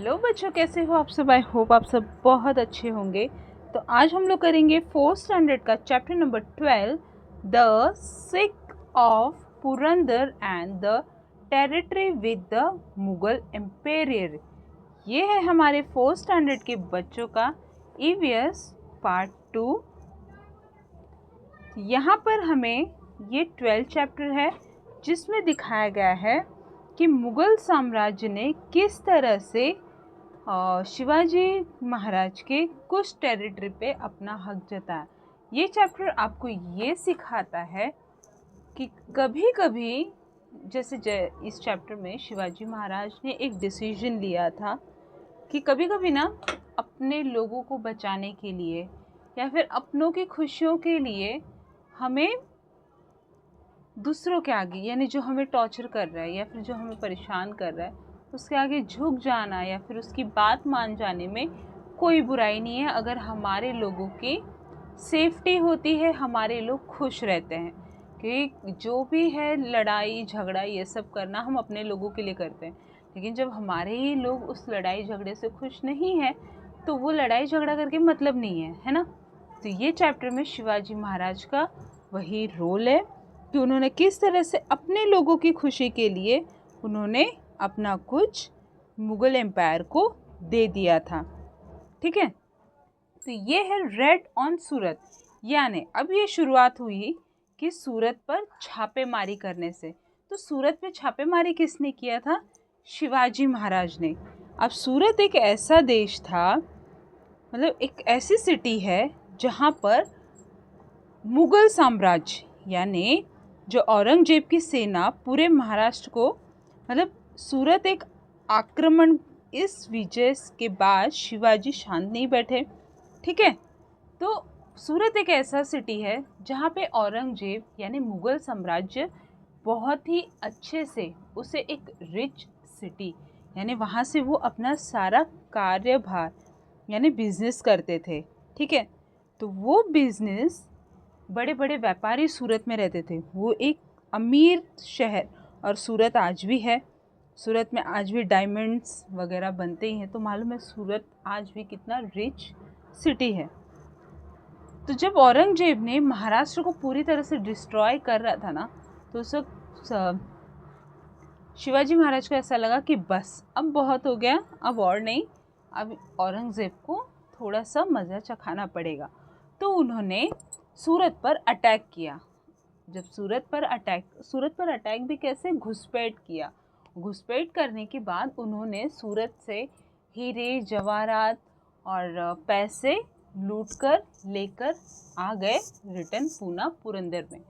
Hello बच्चों, कैसे हो आप सब। आई होप आप सब बहुत अच्छे होंगे। तो आज हम लोग करेंगे 4th स्टैंडर्ड का chapter number 12, the siege of Purandar and the territory with the Mughal empire. ये है हमारे 4th स्टैंडर्ड के बच्चों का ईवीएस पार्ट 2। यहाँ पर हमें ये 12 चैप्टर है जिसमें दिखाया गया है कि मुग़ल साम्राज्य ने किस तरह से शिवाजी महाराज के कुछ टेरिटरी पे अपना हक जताया। ये चैप्टर आपको ये सिखाता है कि कभी कभी जैसे इस चैप्टर में शिवाजी महाराज ने एक डिसीजन लिया था कि कभी कभी ना अपने लोगों को बचाने के लिए या फिर अपनों की खुशियों के लिए हमें दूसरों के आगे, यानी जो हमें टॉर्चर कर रहा है या फिर जो हमें परेशान कर रहा है, उसके आगे झुक जाना या फिर उसकी बात मान जाने में कोई बुराई नहीं है अगर हमारे लोगों की सेफ्टी होती है, हमारे लोग खुश रहते हैं। कि जो भी है लड़ाई झगड़ा ये सब करना हम अपने लोगों के लिए करते हैं, लेकिन जब हमारे ही लोग उस लड़ाई झगड़े से खुश नहीं है तो वो लड़ाई झगड़ा करके मतलब नहीं है ना। तो ये चैप्टर में शिवाजी महाराज का वही रोल है कि उन्होंने किस तरह से अपने लोगों की खुशी के लिए उन्होंने अपना कुछ मुग़ल एम्पायर को दे दिया था। ठीक है, तो ये है रेड ऑन सूरत, यानी अब ये शुरुआत हुई कि सूरत पर छापेमारी करने से। तो सूरत पे छापेमारी किसने किया था? शिवाजी महाराज ने। अब सूरत एक ऐसा देश था, मतलब एक ऐसी सिटी है जहाँ पर मुग़ल साम्राज्य यानी जो औरंगजेब की सेना पूरे महाराष्ट्र को, मतलब सूरत एक आक्रमण, इस विजय के बाद शिवाजी शांत नहीं बैठे। ठीक है, तो सूरत एक ऐसा सिटी है जहाँ पे औरंगजेब यानी मुग़ल साम्राज्य बहुत ही अच्छे से उसे एक रिच सिटी, यानी वहाँ से वो अपना सारा कार्यभार यानी बिजनेस करते थे। ठीक है, तो वो बिजनेस बड़े बड़े व्यापारी सूरत में रहते थे। वो एक अमीर शहर, और सूरत आज भी है। सूरत में आज भी डायमंड्स वगैरह बनते ही हैं, तो मालूम है सूरत आज भी कितना रिच सिटी है। तो जब औरंगजेब ने महाराष्ट्र को पूरी तरह से डिस्ट्रॉय कर रहा था ना, तो उस वक्त शिवाजी महाराज को ऐसा लगा कि बस अब बहुत हो गया, अब और नहीं, अब औरंगजेब को थोड़ा सा मज़ा चखाना पड़ेगा। तो उन्होंने सूरत पर अटैक किया। जब सूरत पर अटैक भी कैसे, घुसपैठ किया। घुसपैठ करने के बाद उन्होंने सूरत से हीरे जवाहरात और पैसे लूटकर लेकर आ गए रिटर्न पूना पुरंदर में।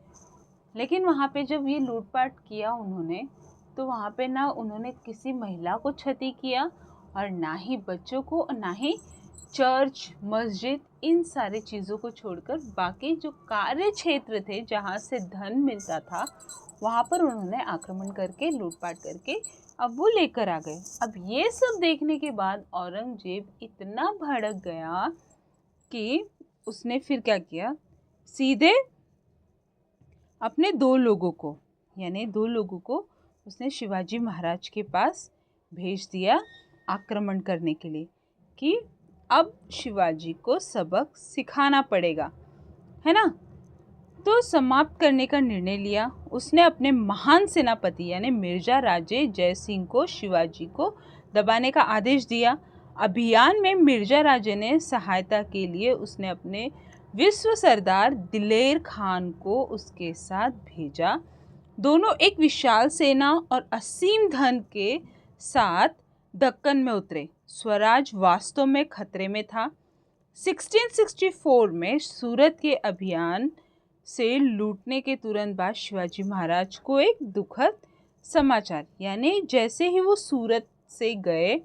लेकिन वहाँ पे जब ये लूटपाट किया उन्होंने, तो वहाँ पे ना उन्होंने किसी महिला को क्षति किया और ना ही बच्चों को, और ना ही चर्च मस्जिद, इन सारी चीज़ों को छोड़कर बाकी जो कार्य क्षेत्र थे जहाँ से धन मिलता था वहाँ पर उन्होंने आक्रमण करके लूटपाट करके अब वो लेकर आ गए। अब ये सब देखने के बाद औरंगजेब इतना भड़क गया कि उसने फिर क्या किया, सीधे अपने दो लोगों को उसने शिवाजी महाराज के पास भेज दिया आक्रमण करने के लिए, कि अब शिवाजी को सबक सिखाना पड़ेगा, है ना। तो समाप्त करने का निर्णय लिया। उसने अपने महान सेनापति यानी मिर्जा राजे जय सिंह को शिवाजी को दबाने का आदेश दिया। अभियान में मिर्जा राजे ने सहायता के लिए उसने अपने विश्व सरदार दिलेर खान को उसके साथ भेजा। दोनों एक विशाल सेना और असीम धन के साथ दक्कन में उतरे। स्वराज वास्तव में खतरे में था। 1664 में सूरत के अभियान से लूटने के तुरंत बाद शिवाजी महाराज को एक दुखद समाचार, यानी जैसे ही वो सूरत से गए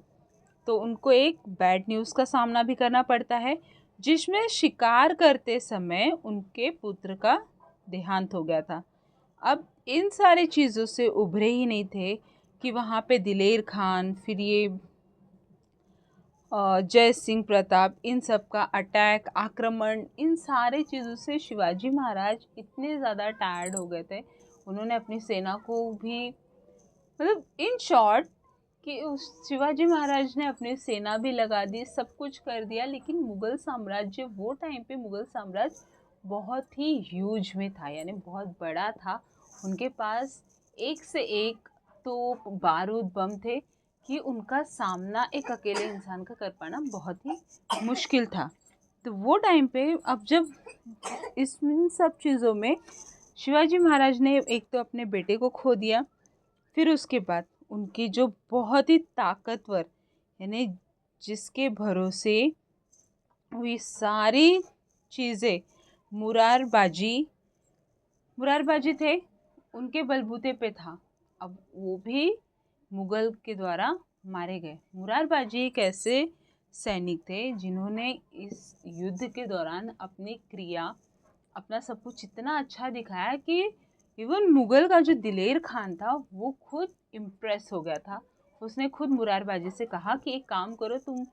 तो उनको एक बैड न्यूज़ का सामना भी करना पड़ता है, जिसमें शिकार करते समय उनके पुत्र का देहांत हो गया था। अब इन सारी चीज़ों से उभरे ही नहीं थे कि वहाँ पे दिलेर खान, फिर ये जय सिंह प्रताप, इन सब का अटैक, आक्रमण, इन सारे चीज़ों से शिवाजी महाराज इतने ज़्यादा टायर्ड हो गए थे। उन्होंने अपनी सेना को भी, मतलब इन शॉर्ट कि उस शिवाजी महाराज ने अपनी सेना भी लगा दी, सब कुछ कर दिया, लेकिन मुग़ल साम्राज्य वो टाइम पे मुग़ल साम्राज्य बहुत ही ह्यूज में था, यानी बहुत बड़ा था। उनके पास एक से एक तोप बारूद बम थे कि उनका सामना एक अकेले इंसान का कर पाना बहुत ही मुश्किल था। तो वो टाइम पे अब जब इन सब चीज़ों में शिवाजी महाराज ने एक तो अपने बेटे को खो दिया, फिर उसके बाद उनकी जो बहुत ही ताकतवर, यानी जिसके भरोसे हुई सारी चीज़ें, मुरारबाजी थे, उनके बलबूते पे था। अब वो भी मुग़ल के द्वारा मारे गए। मुरारबाजी एक ऐसे सैनिक थे जिन्होंने इस युद्ध के दौरान अपनी क्रिया, अपना सब कुछ इतना अच्छा दिखाया कि इवन मुग़ल का जो दिलेर खान था वो खुद इम्प्रेस हो गया था। उसने खुद मुरारबाजी से कहा कि एक काम करो, तुम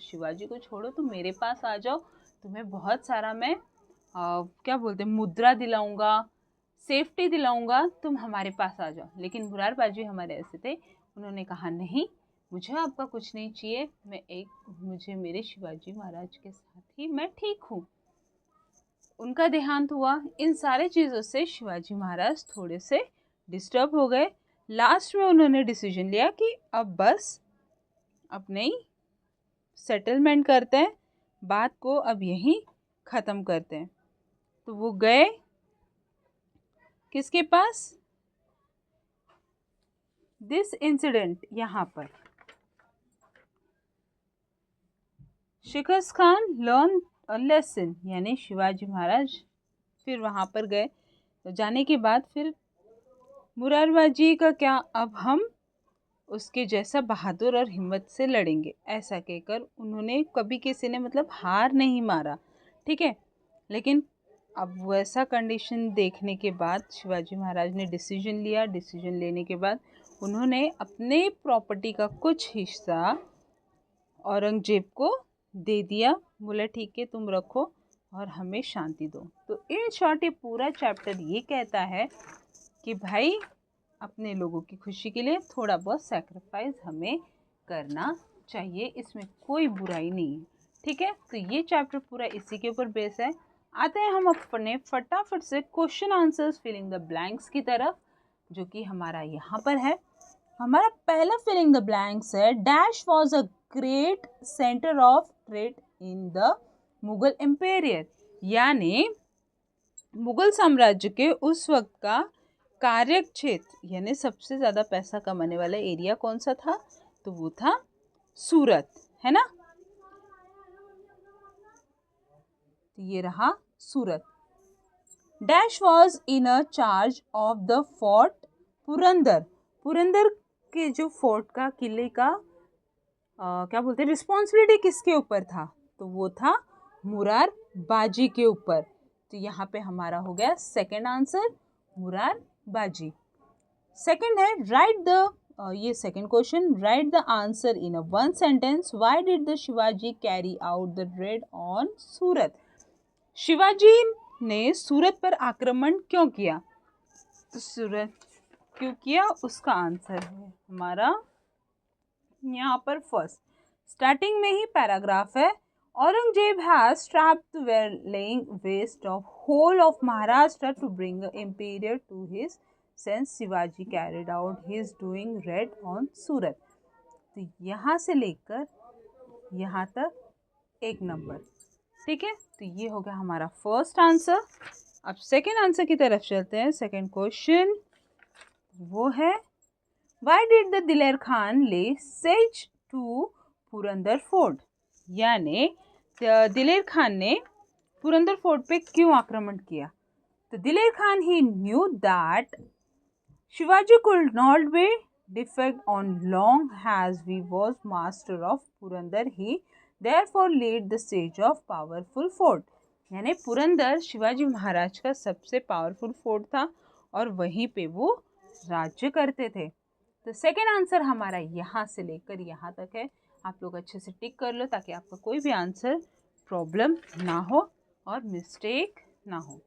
शिवाजी को छोड़ो, तुम मेरे पास आ जाओ, तुम्हें बहुत सारा मैं क्या बोलते हैं मुद्रा दिलाऊंगा, सेफ्टी दिलाऊंगा, तुम हमारे पास आ जाओ। लेकिन मुरारबाजी हमारे ऐसे थे, उन्होंने कहा नहीं, मुझे आपका कुछ नहीं चाहिए, मुझे मेरे शिवाजी महाराज के साथ ही मैं ठीक हूँ। उनका देहांत हुआ। इन सारे चीज़ों से शिवाजी महाराज थोड़े से डिस्टर्ब हो गए। लास्ट में उन्होंने डिसीजन लिया कि अब बस अपने ही सेटलमेंट करते हैं, बात को अब यहीं ख़त्म करते हैं। तो वो गए किसके पास? दिस इंसिडेंट, यहाँ पर शिकस्त खान लर्न अ लेसन, यानी शिवाजी महाराज फिर वहाँ पर गए। तो जाने के बाद फिर मुरारबाजी का क्या, अब हम उसके जैसा बहादुर और हिम्मत से लड़ेंगे, ऐसा कहकर उन्होंने कभी किसी ने मतलब हार नहीं मारा, ठीक है। लेकिन अब वैसा कंडीशन देखने के बाद शिवाजी महाराज ने डिसीजन लिया। डिसीजन लेने के बाद उन्होंने अपने प्रॉपर्टी का कुछ हिस्सा औरंगजेब को दे दिया। बोला ठीक है, तुम रखो और हमें शांति दो। तो इन शॉर्ट ये पूरा चैप्टर ये कहता है कि भाई अपने लोगों की खुशी के लिए थोड़ा बहुत सैक्रिफाइस हमें करना चाहिए, इसमें कोई बुराई नहीं है, ठीक है। तो ये चैप्टर पूरा इसी के ऊपर बेस है। आते हैं हम अपने फटाफट से question answers filling the blanks की तरफ, जो कि हमारा यहाँ पर है। हमारा पहला फिलिंग द ब्लैंक्स है, dash was a great centre of trade in the Mughal empire, यानी मुगल साम्राज्य के उस वक्त का कार्य क्षेत्र, यानी सबसे ज़्यादा पैसा कमाने वाला एरिया कौन सा था? तो वो था सूरत, है ना। तो ये रहा Surat. Dash was in a charge of the fort Purandar, Purandar के जो फोर्ट का, किले का क्या बोलते हैं, रिस्पॉन्सिबिलिटी किसके ऊपर था? तो वो था मुरारबाजी के ऊपर। तो यहाँ पे हमारा हो गया सेकंड आंसर मुरारबाजी। सेकंड है राइट द, ये second question, write the answer in a one sentence, why did the Shivaji carry out the raid on Surat. Shivaji ने सूरत पर आक्रमण क्यों किया? तो सूरत क्यों किया, उसका आंसर है हमारा यहाँ पर फर्स्ट स्टार्टिंग में ही पैराग्राफ है, Aurangzeb has trapped the laying waste of whole of Maharashtra to bring emperor to his sense, Shivaji carried out his doing raid on Surat. तो यहाँ से लेकर यहाँ तक एक नंबर, ठीक है। तो ये हो गया हमारा फर्स्ट आंसर। अब सेकेंड आंसर की तरफ चलते हैं। सेकेंड क्वेश्चन वो है, why did the Diler Khan ले सेज टू पुरंदर फोर्ट, यानी दिलेर खान ने पुरंदर फोर्ट पे क्यों आक्रमण किया? तो Diler Khan he knew that Shivaji could not be defect on long has we was master of Purandar, he therefore lead the siege of powerful fort, यानी पुरंदर शिवाजी महाराज का सबसे पावरफुल फोर्ट था और वहीं पे वो राज्य करते थे। तो सेकेंड आंसर हमारा यहाँ से लेकर यहाँ तक है। आप लोग अच्छे से टिक कर लो ताकि आपका कोई भी आंसर प्रॉब्लम ना हो और मिस्टेक ना हो।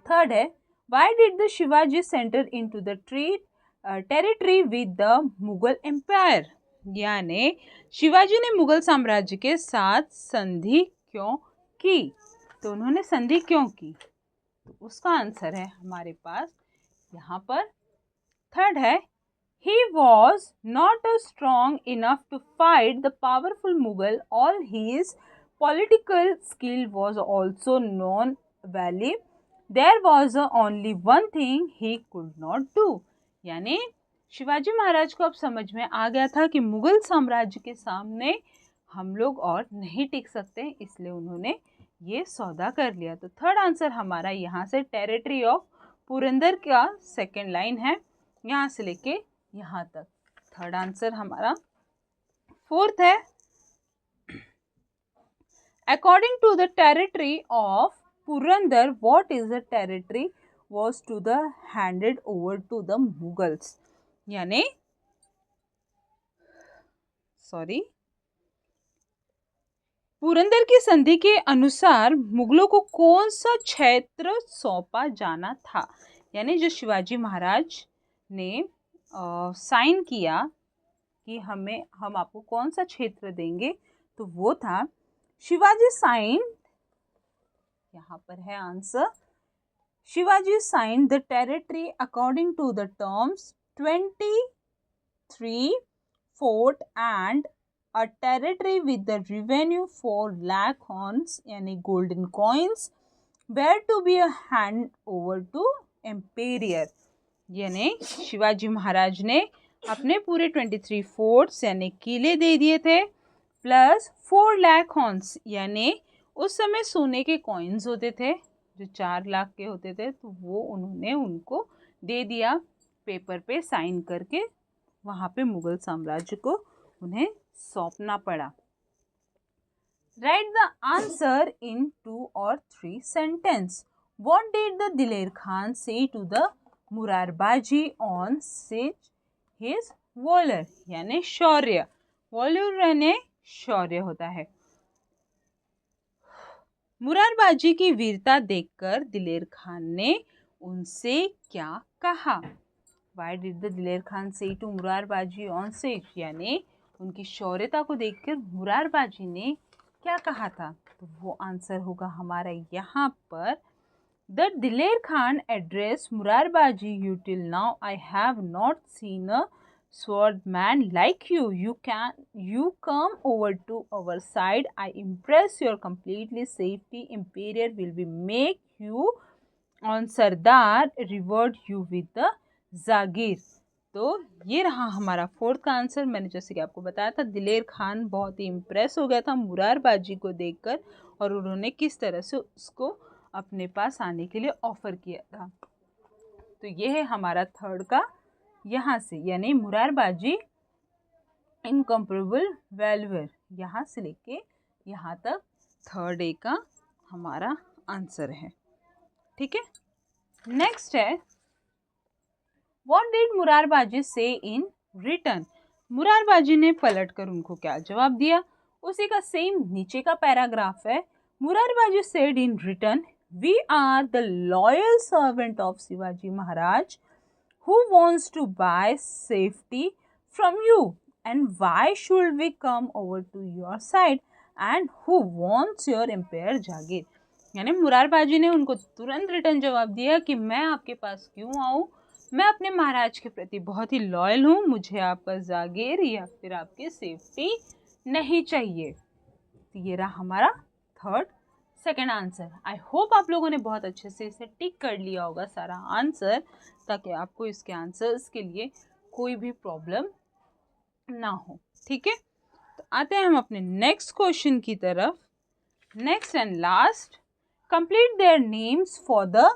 थर्ड है, why did the Shivaji centre in to the treat territory with the Mughal empire, यानी शिवाजी ने मुगल साम्राज्य के साथ संधि क्यों की। तो उन्होंने संधि क्यों की, तो उसका आंसर है हमारे पास यहाँ पर थर्ड है, he was not strong enough to fight the powerful Mughal. All his political skill was also non valid. There was only one thing he could not do. यानी शिवाजी महाराज को अब समझ में आ गया था कि मुगल साम्राज्य के सामने हम लोग और नहीं टिक सकते, इसलिए उन्होंने ये सौदा कर लिया। तो थर्ड आंसर हमारा यहाँ से टेरिटरी ऑफ पुरंदर का सेकेंड लाइन है, यहाँ से लेके यहाँ तक थर्ड आंसर हमारा। फोर्थ है, according to the territory of Purandar what is the territory was to the handed over to the Mughals, यानी पुरंदर की संधि के अनुसार मुगलों को कौन सा क्षेत्र सौंपा जाना था। यानी जो शिवाजी महाराज ने साइन किया कि हम आपको कौन सा क्षेत्र देंगे, तो वो था शिवाजी साइन, यहाँ पर है answer, Shivaji sign the territory according to the terms 23 fort and a territory with the revenue 4 lakh hons यानी golden coins were to be a hand over to emperor. यानी शिवाजी महाराज ने अपने पूरे 23 फोर्ट्स यानी किले दे दिए थे, प्लस 4 लाख हॉर्न्स यानी उस समय सोने के कॉइन्स होते थे जो 4 लाख के होते थे, तो वो उन्होंने उनको दे दिया पेपर पे साइन करके, वहाँ पे मुगल साम्राज्य को उन्हें सौंपना पड़ा। Write the answer in 2 or 3 sentence. What did the Diler Khan say to the Murarbaji on such his valour, यानी शौर्य, वॉलर यानी शौर्य होता है। मुरारबाजी की वीरता देखकर दिलेर खान ने उनसे क्या कहा। Why did the दिलेर Khan say to Murarbaji on siege, यानी उनकी शौर्यता को देखकर मुरारबाजी ने क्या कहा था, तो वो आंसर होगा हमारा यहाँ पर। The दिलेर Khan addressed Murarbaji, you till now I have not seen a swordman like you. You come over to our side. I impress your completely safety. Imperial will be make you on Sardar, reward you with the जागीर। तो ये रहा हमारा fourth का answer. मैंने जैसे कि आपको बताया था, दिलेर खान बहुत ही इम्प्रेस हो गया था मुरारबाजी को देखकर और उन्होंने किस तरह से उसको अपने पास आने के लिए ऑफर किया था। तो ये है हमारा थर्ड का यहाँ से, यानी मुरारबाजी इनकम्परेबल वैल्यूअर, यहाँ से लेके यहाँ तक थर्ड ए का हमारा आंसर है। ठीक है, नेक्स्ट है, What did Murarbaji say in return? Murarbaji ने पलटकर उनको क्या जवाब दिया, उसी का सेम नीचे का पैराग्राफ है। Murarbaji said in return, we are the loyal servant of Shivaji Maharaj who wants to buy safety from you, and why should we come over to your side, and who wants your empire जागीर। यानी मुरारबाजी ने उनको तुरंत return जवाब दिया कि मैं आपके पास क्यों आऊँ, मैं अपने महाराज के प्रति बहुत ही लॉयल हूँ, मुझे आपका जागीर या फिर आपकी सेफ्टी नहीं चाहिए। तो ये रहा हमारा third second answer. I hope आप लोगों ने बहुत अच्छे से इसे टिक कर लिया होगा सारा आंसर, ताकि आपको इसके आंसर्स के लिए कोई भी प्रॉब्लम ना हो। ठीक है, तो आते हैं हम अपने नेक्स्ट क्वेश्चन की तरफ। Next and last, complete their names for the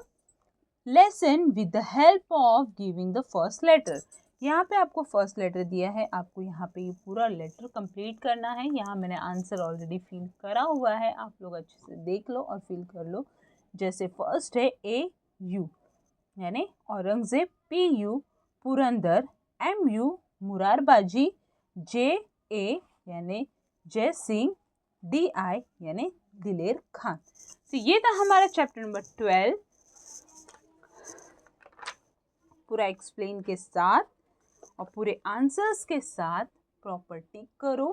lesson with the help of giving the first letter. यहाँ पे आपको फर्स्ट लेटर दिया है, आपको यहाँ पे ये पूरा लेटर कंप्लीट करना है। यहाँ मैंने आंसर ऑलरेडी फिल करा हुआ है, आप लोग अच्छे से देख लो और फिल कर लो। जैसे फर्स्ट है AU यानी Aurangzeb, PU Purandar, MU Murarbaji, JA यानी जय सिंह, DI यानी दिलेर खान। तो ये था हमारा चैप्टर नंबर 12 पूरा एक्सप्लेन के साथ। और पूरे आंसर्स के साथ प्रॉपर टिक करो,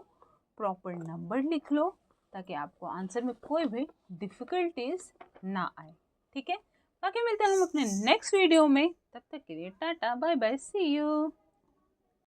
प्रॉपर नंबर लिख लो, ताकि आपको आंसर में कोई भी डिफ़िकल्टीज ना आए। ठीक है, बाकी मिलते हैं हम अपने नेक्स्ट वीडियो में। तब तक के लिए tata bye bye, see you.